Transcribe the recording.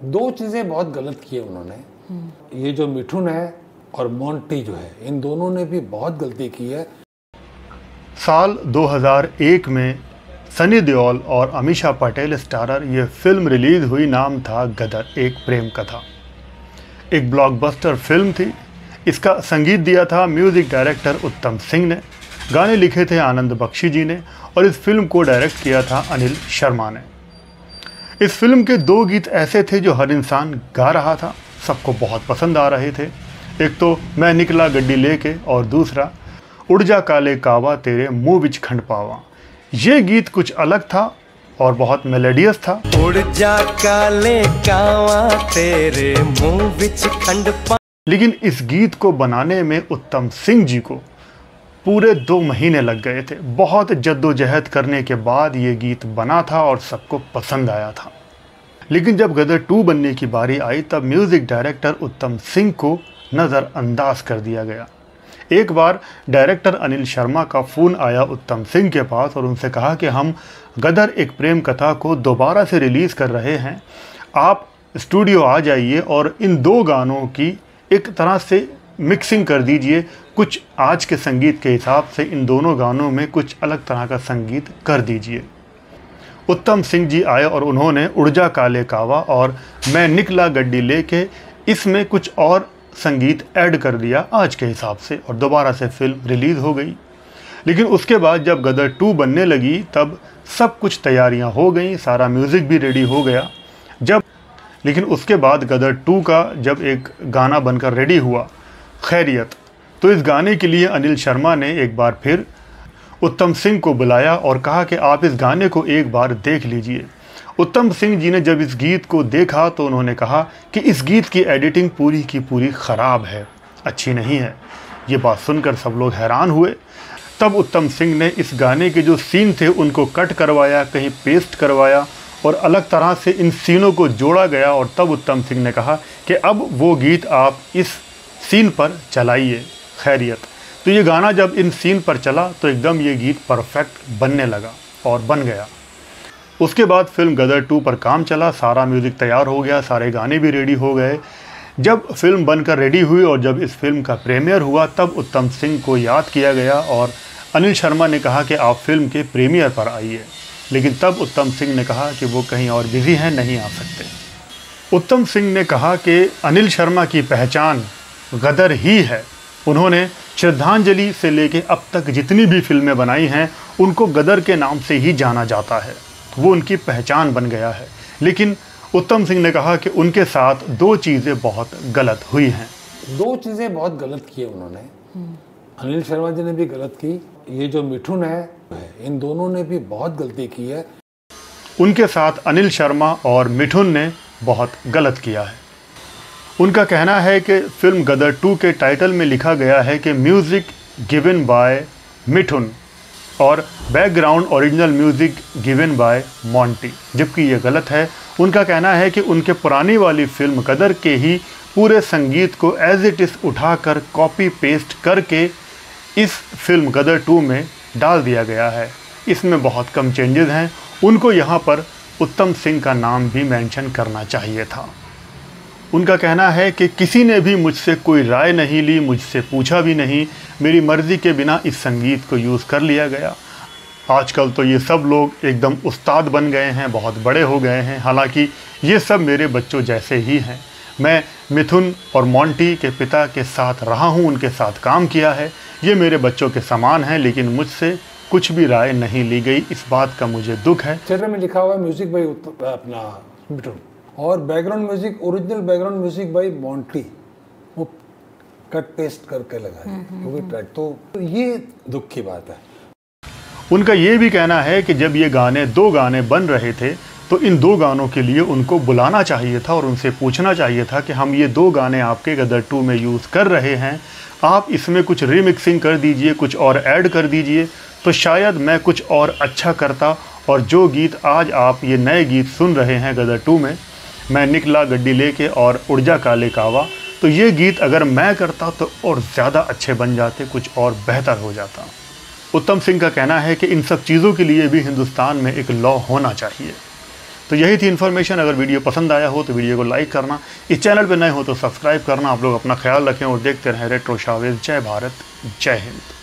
दो चीज़ें बहुत गलत की है उन्होंने। ये जो मिठुन है और मोंटी जो है, इन दोनों ने भी बहुत गलती की है। साल 2001 में सनी देओल और अमीषा पटेल स्टारर ये फिल्म रिलीज हुई। नाम था गदर, एक प्रेम कथा। एक ब्लॉकबस्टर फिल्म थी। इसका संगीत दिया था म्यूज़िक डायरेक्टर उत्तम सिंह ने, गाने लिखे थे आनंद बख्शी जी ने, और इस फिल्म को डायरेक्ट किया था अनिल शर्मा ने। इस फिल्म के दो गीत ऐसे थे जो हर इंसान गा रहा था, सबको बहुत पसंद आ रहे थे। एक तो मैं निकला गड्डी लेके, और दूसरा उड़ जा काले कावा तेरे मुँह विच खंड पावा। ये गीत कुछ अलग था और बहुत मेलोडियस था। उड़ जा काले कावा तेरे मुँह विच खंड पावा। लेकिन इस गीत को बनाने में उत्तम सिंह जी को पूरे 2 महीने लग गए थे। बहुत जद्दोजहद करने के बाद ये गीत बना था और सबको पसंद आया था। लेकिन जब गदर 2 बनने की बारी आई तब म्यूज़िक डायरेक्टर उत्तम सिंह को नज़रअंदाज कर दिया गया। एक बार डायरेक्टर अनिल शर्मा का फ़ोन आया उत्तम सिंह के पास और उनसे कहा कि हम गदर एक प्रेम कथा को दोबारा से रिलीज़ कर रहे हैं, आप स्टूडियो आ जाइए और इन 2 गानों की एक तरह से मिक्सिंग कर दीजिए। कुछ आज के संगीत के हिसाब से इन दोनों गानों में कुछ अलग तरह का संगीत कर दीजिए। उत्तम सिंह जी आए और उन्होंने उड़ जा काले कावा और मैं निकला गड्डी लेके इसमें कुछ और संगीत ऐड कर दिया आज के हिसाब से, और दोबारा से फिल्म रिलीज़ हो गई। लेकिन उसके बाद जब गदर 2 बनने लगी तब सब कुछ तैयारियां हो गई, सारा म्यूज़िक भी रेडी हो गया। लेकिन उसके बाद गदर 2 का जब एक गाना बनकर रेडी हुआ, खैरियत, तो इस गाने के लिए अनिल शर्मा ने एक बार फिर उत्तम सिंह को बुलाया और कहा कि आप इस गाने को एक बार देख लीजिए। उत्तम सिंह जी ने जब इस गीत को देखा तो उन्होंने कहा कि इस गीत की एडिटिंग पूरी की पूरी ख़राब है, अच्छी नहीं है। ये बात सुनकर सब लोग हैरान हुए। तब उत्तम सिंह ने इस गाने के जो सीन थे उनको कट करवाया, कहीं पेस्ट करवाया और अलग तरह से इन सीनों को जोड़ा गया। और तब उत्तम सिंह ने कहा कि अब वो गीत आप इस सीन पर चलाइए, खैरियत। तो ये गाना जब इन सीन पर चला तो एकदम ये गीत परफेक्ट बनने लगा और बन गया। उसके बाद फिल्म गदर 2 पर काम चला, सारा म्यूज़िक तैयार हो गया, सारे गाने भी रेडी हो गए। जब फिल्म बनकर रेडी हुई और जब इस फिल्म का प्रीमियर हुआ तब उत्तम सिंह को याद किया गया और अनिल शर्मा ने कहा कि आप फिल्म के प्रीमियर पर आइए। लेकिन तब उत्तम सिंह ने कहा कि वो कहीं और बिज़ी हैं, नहीं आ सकते। उत्तम सिंह ने कहा कि अनिल शर्मा की पहचान गदर ही है। उन्होंने श्रद्धांजलि से लेके अब तक जितनी भी फिल्में बनाई हैं उनको गदर के नाम से ही जाना जाता है, वो उनकी पहचान बन गया है। लेकिन उत्तम सिंह ने कहा कि उनके साथ 2 चीज़ें बहुत गलत हुई हैं। 2 चीज़ें बहुत गलत की है उन्होंने। अनिल शर्मा जी ने भी गलत की, ये जो मिठुन है, इन दोनों ने भी बहुत गलती की है। उनके साथ अनिल शर्मा और मिठुन ने बहुत गलत किया है। उनका कहना है कि फिल्म गदर 2 के टाइटल में लिखा गया है कि म्यूज़िक गिवन बाय मिठुन और background original music given by Monty, जबकि ये गलत है। उनका कहना है कि उनके पुरानी वाली फिल्म गदर के ही पूरे संगीत को एज इट इज़ उठाकर कॉपी पेस्ट करके इस फिल्म गदर 2 में डाल दिया गया है। इसमें बहुत कम चेंजेस हैं। उनको यहाँ पर उत्तम सिंह का नाम भी मेंशन करना चाहिए था। उनका कहना है कि किसी ने भी मुझसे कोई राय नहीं ली, मुझसे पूछा भी नहीं, मेरी मर्ज़ी के बिना इस संगीत को यूज़ कर लिया गया। आजकल तो ये सब लोग एकदम उस्ताद बन गए हैं, बहुत बड़े हो गए हैं। हालांकि ये सब मेरे बच्चों जैसे ही हैं। मैं मिथुन और मोंटी के पिता के साथ रहा हूँ, उनके साथ काम किया है, ये मेरे बच्चों के समान हैं। लेकिन मुझसे कुछ भी राय नहीं ली गई, इस बात का मुझे दुख है। थिएटर में लिखा हुआ है म्यूजिक बाई अपना मिठुन और background music, original background music by Monty, वो कट पेस्ट करके लगा है वो भी ट्रैक। तो ये दुख की बात है। उनका ये भी कहना है कि जब ये गाने 2 गाने बन रहे थे तो इन 2 गानों के लिए उनको बुलाना चाहिए था और उनसे पूछना चाहिए था कि हम ये 2 गाने आपके गदर 2 में यूज़ कर रहे हैं, आप इसमें कुछ रीमिक्सिंग कर दीजिए, कुछ और ऐड कर दीजिए, तो शायद मैं कुछ और अच्छा करता। और जो गीत आज आप ये नए गीत सुन रहे हैं गदर 2 में, मैं निकला गड्डी लेके और उड़ जा काले कावा, तो ये गीत अगर मैं करता तो और ज़्यादा अच्छे बन जाते, कुछ और बेहतर हो जाता। उत्तम सिंह का कहना है कि इन सब चीज़ों के लिए भी हिंदुस्तान में एक लॉ होना चाहिए। तो यही थी इन्फॉर्मेशन। अगर वीडियो पसंद आया हो तो वीडियो को लाइक करना, इस चैनल पर नए हो तो सब्सक्राइब करना। आप लोग अपना ख्याल रखें और देखते रहें रेट्रो शोवेज। जय भारत, जय हिंद।